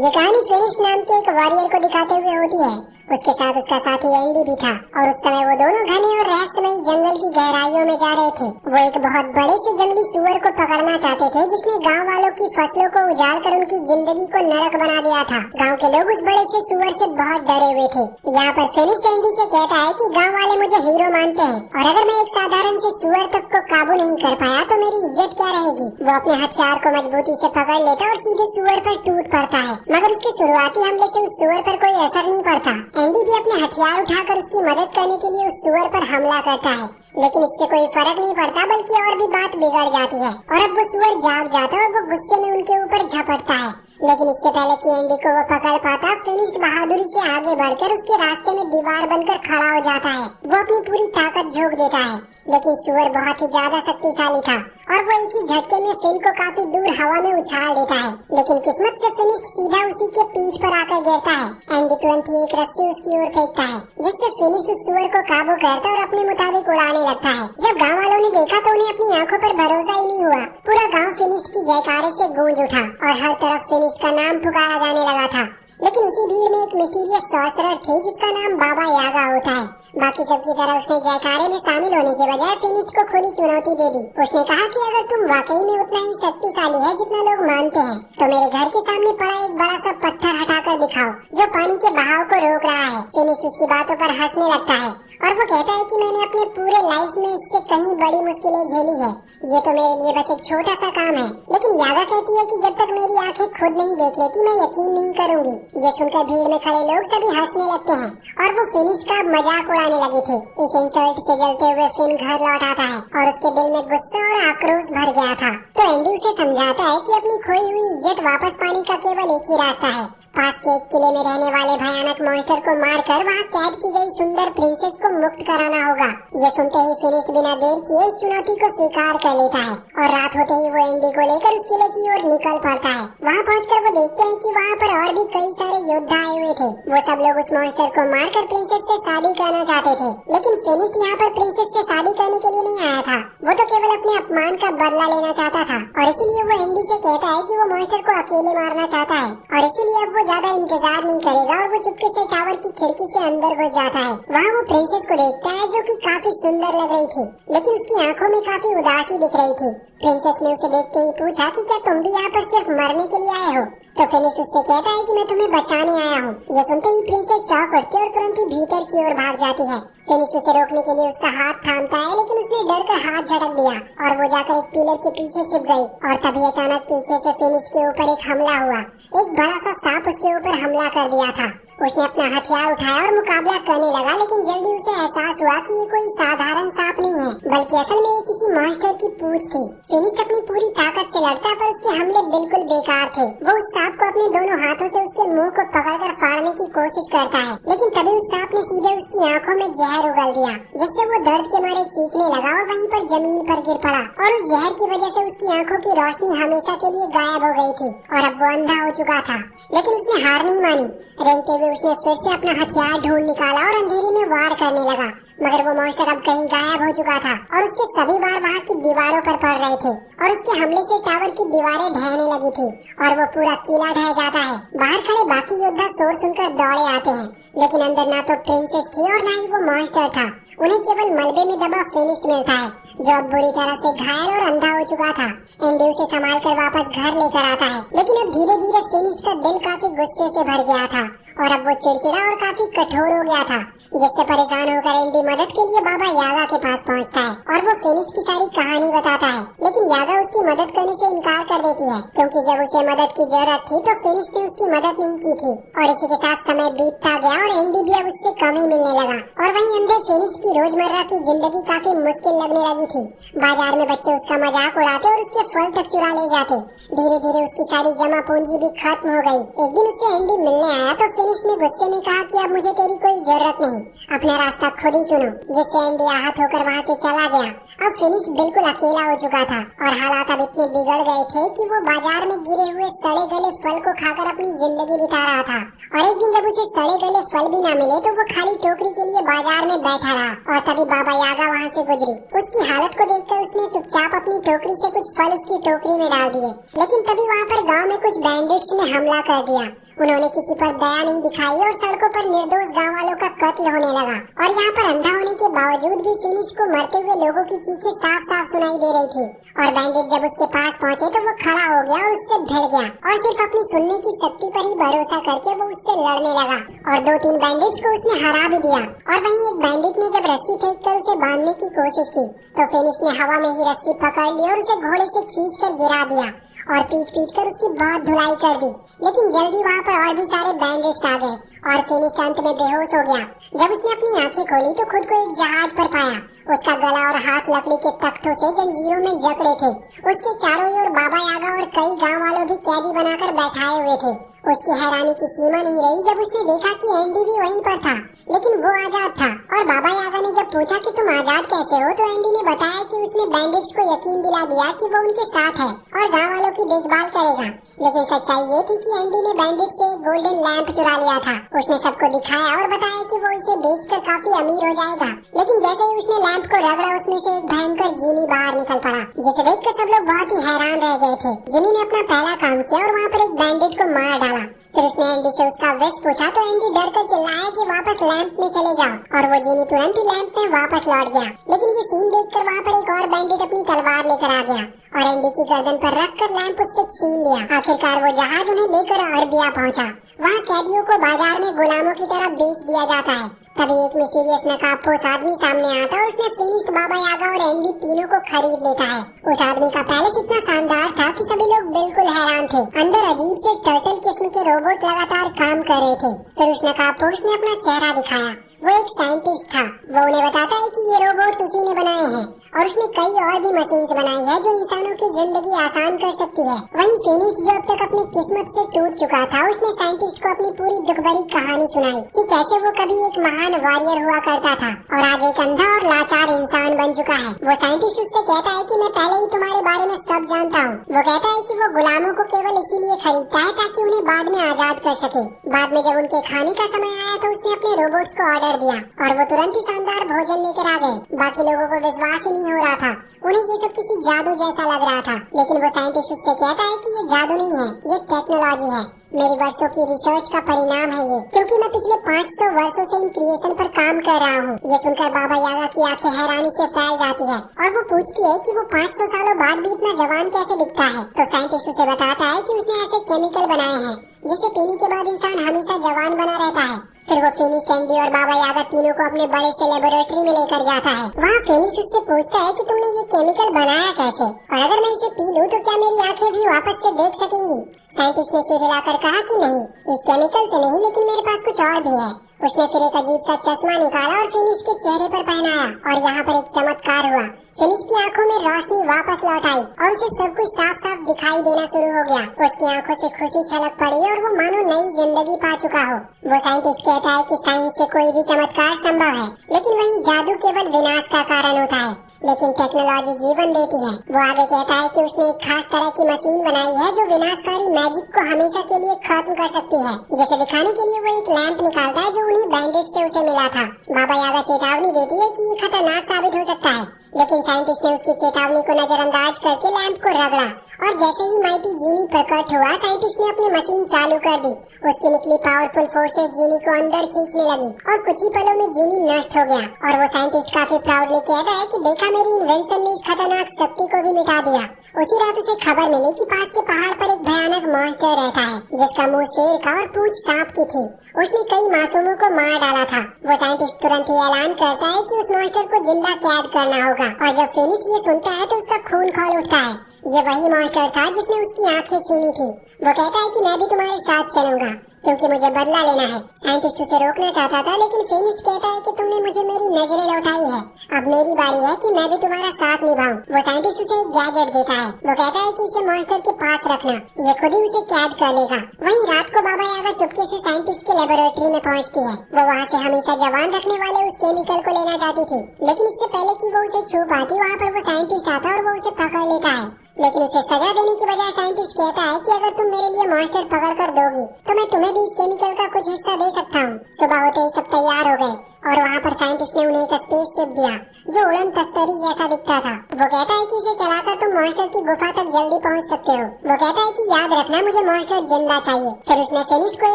ये कहानी फिनिश नाम के एक वॉरियर को दिखाते हुए होती है। उसके साथ उसका साथी एंडी भी था और उस समय वो दोनों घने और रहस्यमयी जंगल की गहराइयों में जा रहे थे। वो एक बहुत बड़े से जंगली सुअर को पकड़ना चाहते थे जिसने गांव वालों की फसलों को उजाड़ कर उनकी जिंदगी को नरक बना दिया था। गांव के लोग उस बड़े से सुअर से बहुत डरे हुए थे। यहाँ पर फिनिश एंडी से कहता है कि गाँव वाले मुझे हीरो मानते हैं और अगर मैं एक साधारण से सुअर तक को काबू नहीं कर पाया तो मेरी इज्जत क्या रहेगी। वो अपने हथियार को मजबूती से पकड़ लेता और सीधे सुअर पर टूट पड़ता है, मगर उसके शुरुआती हमले से उस सुअर पर कोई असर नहीं पड़ता। एंडी भी अपने हथियार उठाकर उसकी मदद करने के लिए उस सुअर पर हमला करता है, लेकिन इससे कोई फर्क नहीं पड़ता बल्कि और भी बात बिगड़ जाती है और अब वो सुअर जाग जाता है और वो गुस्से में उनके ऊपर झपटता है। लेकिन इससे पहले कि एंडी को वो पकड़ पाता, फिनिश बहादुरी से आगे बढ़कर उसके रास्ते में दीवार बनकर खड़ा हो जाता है। वो अपनी पूरी ताकत झोंक देता है, लेकिन सुअर बहुत ही ज्यादा शक्तिशाली था और वो एक ही झटके में फिन को काफी दूर हवा में उछाल देता है। लेकिन किस्मत से फिनिश सीधा उसी के पीठ पर आकर गिरता है। एंडी तुरंत ही एक रस्सी उसकी ओर फेंकता है जिससे फिनिश उस सुअर को काबू करता और अपने मुताबिक उड़ाने लगता है। जब गांव वालों ने देखा तो उन्हें अपनी आंखों पर भरोसा ही नहीं हुआ। पूरा गांव फिनिश की जयकारे से गूंज उठा और हर तरफ फिनिश का नाम पुकारा जाने लगा था। लेकिन उसी भीड़ में एक मिस्टीरियस सॉर्सरर थे जिसका नाम बाबा यागा होता है। बाकी सबकी तरह उसने जयकारे में शामिल होने के बजाय फिनिश को खुली चुनौती दे दी। उसने कहा कि अगर तुम वाकई में उतना ही शक्तिशाली है जितना लोग मानते हैं तो मेरे घर के सामने पड़ा एक बड़ा सा पत्थर हटाकर दिखाओ जो पानी के बहाव को रोक रहा है। फिनिश उसकी बातों पर हंसने लगता है और वो कहता है कि मैंने अपने पूरे लाइफ में इससे कहीं बड़ी मुश्किलें झेली है, ये तो मेरे लिए बस एक छोटा सा काम है। लेकिन यागा कहती है कि जब तक मेरी आंखें खुद नहीं देख लेती मैं यकीन नहीं करूंगी। ये सुनकर भीड़ में खड़े लोग सभी हंसने लगते हैं और वो फिनिश का मजाक उड़ाने लगे थे। इस इंसल्ट से जलते हुए फिन घर लौट आता है और उसके दिल में गुस्सा और आक्रोश भर गया था। तो एंडी उसे समझाता है कि अपनी खोई हुई इज्जत वापस पाने का केवल एक ही रास्ता है, पास के एक किले में रहने वाले भयानक मॉन्स्टर को मारकर वहाँ कैद की गई सुंदर प्रिंसेस को मुक्त कराना होगा। ये सुनते ही फिनिश बिना देर किए इस चुनौती को स्वीकार कर लेता है और रात होते ही वो एंडी को लेकर उस किले की ओर निकल पड़ता है। वहाँ पहुंचकर वो देखते हैं कि वहाँ पर और भी कई सारे योद्धा आए हुए थे। वो सब लोग उस मॉन्स्टर को मारकर प्रिंसेस से शादी करना चाहते थे, लेकिन फिनिश यहाँ पर प्रिंसेस से शादी करने के लिए नहीं आया था। वो तो केवल अपने अपमान का बदला लेना चाहता था और इसीलिए वो एंडी से कहता है कि वो मॉन्स्टर को अकेले मारना चाहता है और इसीलिए अब वो ज्यादा इंतजार नहीं करेगा और वो चुपके से टावर की खिड़की से अंदर घुस जाता है। वहाँ वो प्रिंसेस को देखता है जो कि काफी सुंदर लग रही थी, लेकिन उसकी आंखों में काफी उदासी दिख रही थी। प्रिंसेस ने उसे देखते ही पूछा कि क्या तुम भी यहाँ पर सिर्फ मरने के लिए आए हो? तो फिनिश उससे कहता है कि मैं तुम्हें बचाने आया हूँ। ये सुनते ही प्रिंसेस चौंक उठती है और तुरंत ही भीतर की ओर भाग जाती है। फिनिश उसे रोकने के लिए उसका हाथ थामता है, लेकिन उसने डर कर हाथ झटक दिया और वो जाकर एक पिलर के पीछे छिप गई। और तभी अचानक पीछे से फिनिश के ऊपर एक हमला हुआ। एक बड़ा सा सांप उसके ऊपर हमला कर दिया था। उसने अपना हथियार उठाया और मुकाबला करने लगा, लेकिन जल्दी उसे एहसास हुआ कि ये कोई साधारण सांप नहीं है, बल्कि असल में ये किसी मॉन्स्टर की पूंछ थी। फिनिश अपनी पूरी ताकत से लड़ता पर उसके हमले बिल्कुल बेकार थे। वो उस सांप को अपने दोनों हाथों से उसके मुंह को पकड़कर फाड़ने की कोशिश करता है, लेकिन तभी उस सांप ने सीधे उसकी आंखों में जहर उगल दिया, जिससे वो दर्द के मारे चीखने लगा और वहीं पर जमीन पर गिर पड़ा। और उस जहर की वजह से उसकी आंखों की रोशनी हमेशा के लिए गायब हो गई थी और अब वो अंधा हो चुका था। लेकिन उसने हार नहीं मानी। रेंगते हुए उसने फिर से अपना हथियार ढूंढ निकाला और अंधेरे में वार करने लगा, मगर वो मॉन्स्टर अब कहीं गायब हो चुका था और उसके सभी वार वहाँ की दीवारों पर पड़ रहे थे और उसके हमले से टावर की दीवारें ढहने लगी थी और वो पूरा किला ढह जाता है। बाहर खड़े बाकी योद्धा शोर सुनकर दौड़े आते हैं, लेकिन अंदर ना तो प्रिंसेस थी और ना ही वो मॉन्स्टर था। उन्हें केवल मलबे में दबा फिनिश मिलता है जो अब बुरी तरह से घायल और अंधा हो चुका था। एंडी उसे संभाल कर वापस घर लेकर आता है, लेकिन अब धीरे धीरे फिनिश का दिल काफी गुस्से से भर गया था और अब वो चिड़चिड़ा और काफी कठोर हो गया था, जिससे परेशान होकर एंडी मदद के लिए बाबा यागा के पास पहुंचता है और वो फिनिश की सारी कहानी बताता है। लेकिन यागा उसकी मदद करने से इनकार कर देती है, क्योंकि जब उसे मदद की जरूरत थी तो फिनिश ने उसकी मदद नहीं की थी। और इसी के साथ समय बीतता गया और एंडी भी अब उससे कम ही मिलने लगा और वहीं अंदर फिनिश की रोजमर्रा की जिंदगी काफी मुश्किल लगने लगी थी। बाजार में बच्चे उसका मजाक उड़ाते और उसके फल तक चुरा ले जाते। धीरे धीरे उसकी सारी जमा पूंजी भी खत्म हो गई। एक दिन उससे एंडी मिलने आया तो फिनिश ने गुस्से में कहा कि अब मुझे तेरी कोई जरूरत नहीं, अपना रास्ता खुद ही चुनो, जिससे एंडी आहत होकर वहाँ से चला गया। अब फिनिश बिल्कुल अकेला हो चुका था और हालात अब इतने बिगड़ गए थे कि वो बाजार में गिरे हुए सड़े गले फल को खाकर अपनी जिंदगी बिता रहा था। और एक दिन जब उसे सड़े गले फल भी न मिले तो वो खाली टोकरी के लिए बाजार में बैठा रहा और तभी बाबा यागा वहाँ से गुजरी। उसकी हालत को देखकर उसने चुपचाप अपनी टोकरी से कुछ फल उसकी टोकरी में डाल दिए, लेकिन तभी वहाँ पर गांव में कुछ बैंडिट्स ने हमला कर दिया। उन्होंने किसी पर दया नहीं दिखाई और सड़कों पर निर्दोष गाँव वालों का कत्ल होने लगा। और यहाँ पर अंधा होने के बावजूद भी फिनिश को मरते हुए लोगों की चीखें साफ साफ सुनाई दे रही थी। और बैंडिट जब उसके पास पहुँचे तो वो खड़ा हो गया और उससे भिड़ गया और सिर्फ अपनी सुनने की शक्ति पर ही भरोसा करके वो उससे लड़ने लगा और 2-3 बैंडिट्स को उसने हरा भी दिया। और वहीं एक बैंडिट ने जब रस्सी फेंक कर उसे बांधने की कोशिश की तो फिनिश ने हवा में ही रस्सी पकड़ ली और उसे घोड़े से खींच कर गिरा दिया और पीट कर उसकी बहुत धुलाई कर दी। लेकिन जल्दी वहाँ पर और भी सारे बैंडिट्स आ गए और फिनिश अंत में बेहोश हो गया। जब उसने अपनी आंखें खोली तो खुद को एक जहाज पर पाया। उसका गला और हाथ लकड़ी के तख्तों से जंजीरों में जकड़े थे। उसके चारों ओर बाबा यागा और कई गांव वालों भी कैदी बनाकर बैठाए हुए थे। उसकी हैरानी की सीमा नहीं रही जब उसने देखा कि एंडी भी वहीं पर था, लेकिन वो आजाद था। और बाबा यागा ने जब पूछा कि तुम आजाद कैसे हो, तो एंडी ने बताया कि उसने बैंडिट्स को यकीन दिला दिया कि वो उनके साथ है और गांव वालों की देखभाल करेगा। लेकिन सच्चाई ये थी कि एंडी ने बैंडिट से एक गोल्डन लैंप चुरा लिया था। उसने सबको दिखाया और बताया कि वो इसे बेचकर काफी अमीर हो जाएगा। लेकिन जैसे ही उसने लैंप को रगड़ा, उसमें से एक भयंकर जीनी बाहर निकल पड़ा, जिसे देखकर सब लोग बहुत ही हैरान रह गए थे। जीनी ने अपना पहला काम किया और वहाँ पर एक बैंडिट को मार डाला। फिर उसने एंडी से उसका वेश पूछा तो एंडी डर कर चिल्लाया कि वापस लैंप में चले जाओ और वो जीनी तुरंत ही लैंप में वापस लौट गया। लेकिन ये सीन देखकर वहाँ पर एक और बैंडिट अपनी तलवार लेकर आ गया और एंडी की गर्दन पर रखकर लैंप उससे छीन लिया। आखिरकार वो जहाज उन्हें लेकर अरबिया पहुँचा। वहाँ कैदियों को बाजार में गुलामों की तरह बेच दिया जाता है। तभी एक मिस्टीरियस नकाबपोश आदमी सामने आता है। उसने फिनिश्ड बाबा यागा और एंडी तीनों को खरीद लेता है। उस आदमी का पैलेस इतना शानदार था कि सभी लोग बिल्कुल हैरान थे। अंदर अजीब से टर्टल किस्म के रोबोट लगातार काम कर रहे थे। फिर उस नकाबपोश ने अपना चेहरा दिखाया। वो एक साइंटिस्ट था। वो उन्हें बताता है कि ये रोबोट्स उसी ने बनाए हैं और उसने कई और भी मशीन्स बनाई है जो इंसानों की जिंदगी आसान कर सकती है। वहीं फिनिश जो अब तक अपनी किस्मत से टूट चुका था, उसने साइंटिस्ट को अपनी पूरी दुख भरी कहानी सुनाई कि कैसे वो कभी एक महान वॉरियर हुआ करता था और आज एक अंधा और लाचार इंसान बन चुका है। वो साइंटिस्ट उससे कहता है कि मैं पहले ही तुम्हारे बारे में सब जानता हूँ। वो कहता है कि वो गुलामों को केवल इसीलिए खरीदता है ताकि उन्हें बाद में आजाद कर सके। बाद में जब उनके खाने का समय आया तो उसने अपने रोबोट्स को ऑर्डर दिया और वो तुरंत ही शानदार भोजन लेकर आ गए। बाकी लोगों को विश्वास ही नहीं हो रहा था। उन्हें ये सब किसी जादू जैसा लग रहा था। लेकिन वो साइंटिस्ट उससे कहता है कि ये जादू नहीं है, ये टेक्नोलॉजी है। मेरी वर्षों की रिसर्च का परिणाम है ये, क्योंकि मैं पिछले 500 वर्षों से इन क्रिएशन पर काम कर रहा हूँ। ये सुनकर बाबा यागा की आंखें हैरानी से फैल जाती है और वो पूछती है कि वो 500 सालों बाद भी इतना जवान कैसे दिखता है। तो साइंटिस्ट उसे बताता है कि उसने ऐसे केमिकल बनाए हैं जिसे पीने के बाद इंसान हमेशा जवान बना रहता है। फिर वो फिनिश, एंडी और बाबा यागा तीनों को अपने बड़े से लेबोरेटरी में लेकर जाता है। वहाँ फिनिश उससे पूछता है कि तुमने ये केमिकल बनाया कैसे और अगर मैं इसे पी लूँ तो क्या मेरी आंखें भी वापस से देख सकेंगी। साइंटिस्ट ने सिर हिलाकर कहा कि नहीं, इस केमिकल से नहीं, लेकिन मेरे पास कुछ और भी है। उसने फिर एक अजीब सा चश्मा निकाला और फिनिश के चेहरे पर पहनाया और यहाँ पर एक चमत्कार हुआ। फिनिश की आंखों में रोशनी वापस लौट आई और उसे सब कुछ साफ साफ दिखाई देना शुरू हो गया। उसकी आंखों से खुशी छलक पड़ी और वो मानो नई जिंदगी पा चुका हो। वो साइंटिस्ट कहता है कि साइंस से कोई भी चमत्कार संभव है, लेकिन वही जादू केवल विनाश का कारण होता है, लेकिन टेक्नोलॉजी जीवन देती है। वो आगे कहता है कि उसने एक खास तरह की मशीन बनाई है जो विनाशकारी मैजिक को हमेशा के लिए खत्म कर सकती है। जिसे दिखाने के लिए वो एक लैंप निकालता है जो उन्हीं बैंडिट से उसे मिला था। बाबा यागा चेतावनी देती है कि ये खतरनाक साबित हो सकता है, लेकिन साइंटिस्ट ने उसकी चेतावनी को नजरअंदाज करके लैंप को रगड़ा और जैसे ही माइटी जीनी प्रकट हुआ, साइंटिस्ट ने अपनी मशीन चालू कर दी। उसकी निकली पावरफुल फोर्सेस जीनी को अंदर खींचने लगी और कुछ ही पलों में जीनी नष्ट हो गया। और वो साइंटिस्ट काफी प्राउडली कहता है कि देखा, मेरी इन्वेंशन ने इस खतरनाक शक्ति को भी मिटा दिया। उसी रात उसे खबर मिली कि पास के पहाड़ पर एक भयानक मॉन्स्टर रहता है जिसका मुंह शेर का और पूंछ सांप की थी। उसने कई मासूमों को मार डाला था। वो साइंटिस्ट तुरंत ही ऐलान करता है कि उस मॉन्स्टर को जिंदा कैद करना होगा और जब फिनिश ये सुनता है तो उसका खून खौल उठता है। ये वही मॉन्स्टर था जिसने उसकी आंखें छीनी थी। वो कहता है कि मैं भी तुम्हारे साथ चलूंगा क्योंकि मुझे बदला लेना है। साइंटिस्ट उसे रोकना चाहता था, लेकिन फिनिश कहता है कि तुमने मुझे मेरी नजरें लौटाई है, अब मेरी बारी है कि मैं भी तुम्हारा साथ निभाऊं। वो साइंटिस्ट उसे एक गैजेट देता है। वो कहता है कि इसे मॉन्स्टर के पास रखना, ये खुद ही उसे कैद कर लेगा। वहीं रात को बाबा यागा चुपके से साइंटिस्ट के लेबोरेटरी में पहुंचती है। वो वहाँ से हमेशा जवान रखने वाले उस केमिकल को लेना चाहती थी, लेकिन इससे पहले कि वो उसे छू पाती, वहाँ पर वो साइंटिस्ट आता और वो उसे पकड़ लेता है। लेकिन उसे सजा देने की बजाय साइंटिस्ट कहता है कि अगर तुम मेरे लिए मॉन्स्टर पकड़ कर दोगी तो मैं तुम्हें भी इस केमिकल का कुछ हिस्सा दे सकता हूँ। सुबह होते ही सब तैयार हो गए और वहाँ पर साइंटिस्ट ने उन्हें एक स्पेसशिप दिया जो उड़न तस्तरी जैसा दिखता था। वो कहता है कि इसे चलाकर तुम मॉन्स्टर की गुफा तक जल्दी पहुँच सकते हो। वो कहता है कि याद रखना मुझे मॉन्स्टर जिंदा चाहिए। फिर उसने फिनिश को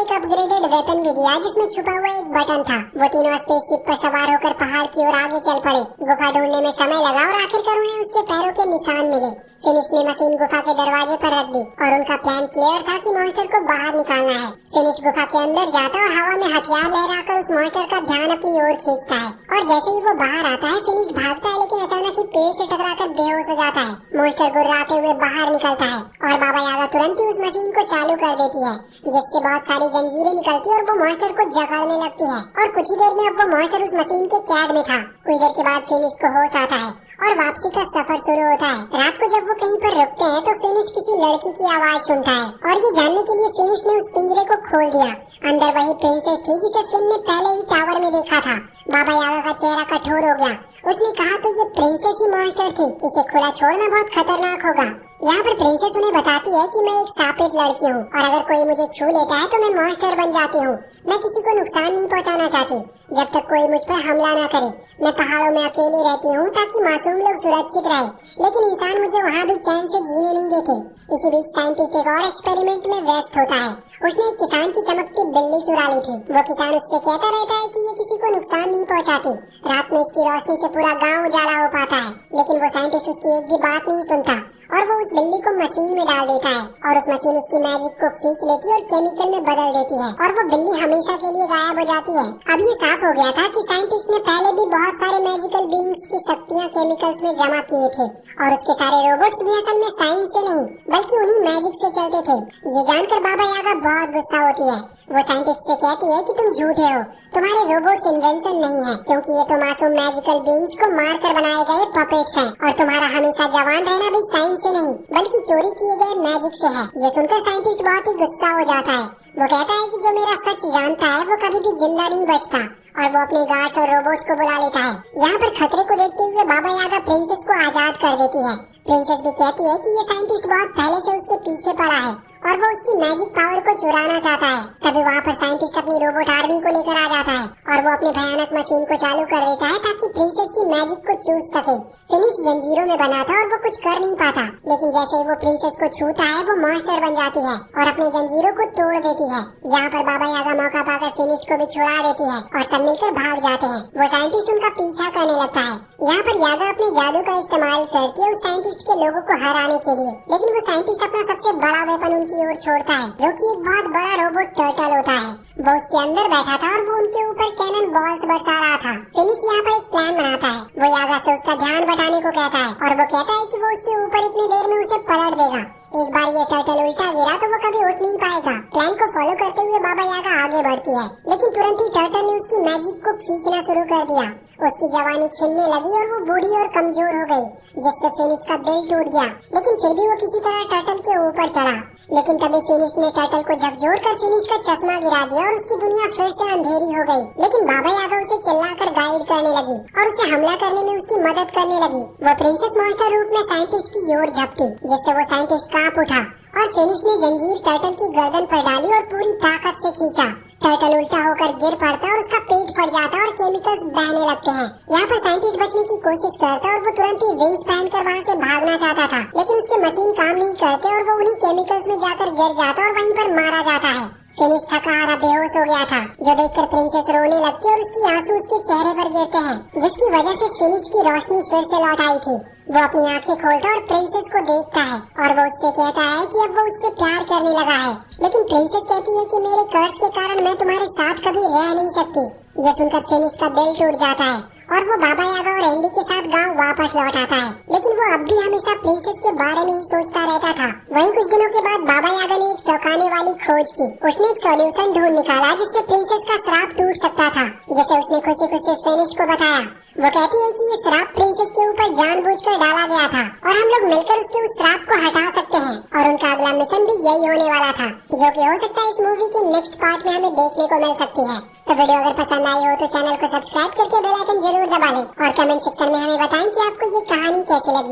एक अपग्रेडेड वेपन भी दिया जिसमें छुपा हुआ एक बटन था। वो तीनों स्पेसशिप पर सवार होकर पहाड़ की ओर आगे चल पड़े। गुफा ढूंढने में समय लगा और आखिरकार उन्हें उसके पैरों के निशान मिले। फिनिश ने मशीन गुफा के दरवाजे पर रख दी और उनका प्लान क्लियर था कि मॉन्स्टर को बाहर निकालना है। फिनिश गुफा के अंदर जाता और हवा में हथियार लहराकर उस मॉन्स्टर का ध्यान अपनी ओर खींचता है और जैसे ही वो बाहर आता है फिनिश भागता है लेकिन अचानक ही पेड़ से टकराकर बेहोश हो जाता है। मॉन्स्टर गुर्राते हुए बाहर निकलता है और बाबा यागा तुरंत ही उस मशीन को चालू कर देती है जिससे बहुत सारी जंजीरें निकलती है और वो मॉन्स्टर को जकड़ने लगती है और कुछ ही देर में अब वो मॉन्स्टर उस मशीन के कैद में था। कुछ देर के बाद फिनिश को होश आता है और वापसी का सफर शुरू होता है। रात को जब वो कहीं पर रुकते हैं तो फिनिश किसी लड़की की आवाज सुनता है और ये जानने के लिए फिनिश ने उस पिंजरे को खोल दिया। अंदर वही प्रिंसेस थी जिसे फिन ने पहले ही टावर में देखा था। बाबा यागा का चेहरा कठोर हो गया। उसने कहा तो ये प्रिंसेस ही मॉन्स्टर थी, इसे खुला छोड़ना बहुत खतरनाक होगा। यहाँ पर प्रिंसेस उन्हें बताती है कि मैं एक शापित लड़की हूँ और अगर कोई मुझे छू लेता है तो मैं मॉन्स्टर बन जाती हूँ। मैं किसी को नुकसान नहीं पहुँचाना चाहती जब तक कोई मुझ पर हमला न करे। मैं पहाड़ों में अकेली रहती हूँ ताकि मासूम लोग सुरक्षित रहे, लेकिन इंसान मुझे वहाँ भी चैन से जीने नहीं देते। इसी बीच साइंटिस्ट एक और एक्सपेरिमेंट में व्यस्त होता है। उसने एक किसान की चमकती बिल्ली चुरा ली थी। वो किसान उससे कहता रहता है कि ये किसी को नुकसान नहीं पहुँचाती। रात में इसकी रोशनी से पूरा गाँव उजाला हो पाता है, लेकिन वो साइंटिस्ट उसकी एक भी बात नहीं सुनता और वो उस बिल्ली को मशीन में डाल देता है और उस मशीन उसकी मैजिक को खींच लेती है और केमिकल में बदल देती है और वो बिल्ली हमेशा के लिए गायब हो जाती है। अब ये साफ हो गया था कि साइंटिस्ट ने पहले भी बहुत सारे मैजिकल बीइंग्स की शक्तियाँ केमिकल्स में जमा किए थे और उसके सारे रोबोट्स भी असल में साइंस से नहीं बल्कि उन्हीं मैजिक से चलते थे। ये जानकर बाबा यागा बहुत गुस्सा होती है। वो साइंटिस्ट से कहती है कि तुम झूठे हो, तुम्हारे रोबोट्स इन्वेंशन नहीं है क्योंकि ये तो मासूम मैजिकल बीइंग्स को मार कर बनाए गए पपेट्स हैं और तुम्हारा हमेशा जवान रहना भी साइंस से नहीं बल्कि चोरी किए गए मैजिक से है। ये सुनकर साइंटिस्ट बहुत ही गुस्सा हो जाता है। वो कहता है कि जो मेरा सच जानता है वो कभी भी जिंदा नहीं बचता और वो अपने गार्ड्स और रोबोट्स को बुला लेता है। यहाँ पर खतरे को देखते हुए बाबा यागा प्रिंसेस को आजाद कर देती है। प्रिंसेस भी कहती है कि ये साइंटिस्ट बहुत पहले से उसके पीछे पड़ा है और वो उसकी मैजिक पावर को चुराना चाहता है। तभी वहाँ पर साइंटिस्ट अपनी रोबोट आर्मी को लेकर आ जाता है और वो अपने भयानक मशीन को चालू कर देता है ताकि प्रिंसेस की मैजिक को चूस सके। फिनिश जंजीरों में बना था और वो कुछ कर नहीं पाता, लेकिन जैसे ही वो प्रिंसेस को छूता है वो मॉन्स्टर बन जाती है और अपने जंजीरों को तोड़ देती है। यहाँ पर बाबा यागा मौका पाकर फिनिश को भी छुड़ा देती है और सब मिलकर भाग जाते हैं। वो साइंटिस्ट उनका पीछा करने लगता है। यहाँ पर यागा अपने जादू का इस्तेमाल करती है उस साइंटिस्ट के लोगों को हराने के लिए, लेकिन वो साइंटिस्ट अपना सबसे बड़ा वेपन उनकी ओर छोड़ता है जो कि एक बहुत बड़ा रोबोट टर्टल होता है। वो उसके अंदर बैठा था और वो उनके ऊपर कैनन बॉल्स बरसा रहा था। फिनिश यहाँ पर एक प्लान बनाता है। वो यागा से उसका ध्यान बटाने को कहता है और वो कहता है कि वो उसके ऊपर इतनी देर में उसे पलट देगा। एक बार ये टर्टल उल्टा गिरा तो वो कभी उठ नहीं पाएगा। प्लान को फॉलो करते हुए बाबा यागा आगे बढ़ती है, लेकिन तुरंत ही टर्टल ने उसकी मैजिक को खींचना शुरू कर दिया। उसकी जवानी छिनने लगी और वो बूढ़ी और कमजोर हो गई, जिससे फिनिश का दिल टूट गया। लेकिन फिर भी वो किसी तरह टर्टल के ऊपर चढ़ा। लेकिन तभी फिनिश ने टर्टल को झकझोर कर फिनिश का चश्मा गिरा दिया और उसकी दुनिया फिर से अंधेरी हो गई। लेकिन बाबा यागा उसे चिल्लाकर गाइड करने लगी और उसे हमला करने में उसकी मदद करने लगी। वो प्रिंसेस मॉन्स्टर रूप में साइंटिस्ट की ओर झपटी, जिससे वो साइंटिस्ट कांप उठा और फिनिश ने जंजीर टर्टल की गर्दन पर डाली और पूरी ताकत से खींचा। टर्टल उल्टा होकर गिर पड़ता है और उसका पेट फट जाता है और केमिकल्स बहने लगते हैं। यहाँ पर साइंटिस्ट बचने की कोशिश करता है और वो तुरंत ही विंग्स पहनकर वहाँ से भागना चाहता था, लेकिन उसके मशीन काम नहीं करते और वो उन्हीं केमिकल्स में जाकर गिर जाता और वहीं पर मारा जाता है। फिनिश थका हारा बेहोश हो गया था, जो देखकर प्रिंसेस रोने लगती है और उसकी आंसू उसके चेहरे पर गिरते हैं, जिसकी वजह से फिनिश की रोशनी फिर से लौट आई थी। वो अपनी आंखें खोलता और प्रिंसेस को देखता है और वो उससे कहता है कि अब वो उससे प्यार करने लगा है। लेकिन प्रिंसेस कहती है कि मेरे कर्ज के कारण मैं तुम्हारे साथ कभी रह नहीं सकती। ये सुनकर फिनिश का दिल टूट जाता है और वो बाबा यागा और एंडी के साथ गांव वापस लौट आता है। लेकिन वो अब भी हमेशा प्रिंसेस के बारे में ही सोचता रहता था। वहीं कुछ दिनों के बाद बाबा यागा ने एक चौंकाने वाली खोज की। उसने एक सॉल्यूशन ढूंढ निकाला जिससे प्रिंसेस का श्राप टूट सकता था, जिसे उसने खुशी खुशी फिनिश को बताया। वो कहती है कि ये श्राप प्रिंसेस के ऊपर जानबूझकर डाला गया था और हम लोग मिलकर उसके उस श्राप को हटा सकते हैं और उनका अगला मिशन भी यही होने वाला था, जो कि हो सकता है इस मूवी के नेक्स्ट पार्ट में हमें देखने को मिल सकती है। तो वीडियो अगर पसंद आई हो तो चैनल को सब्सक्राइब करके बेल आइकन जरूर दबा लें और कमेंट सेक्शन में हमें बताएं कि आपको ये कहानी कैसी लगी।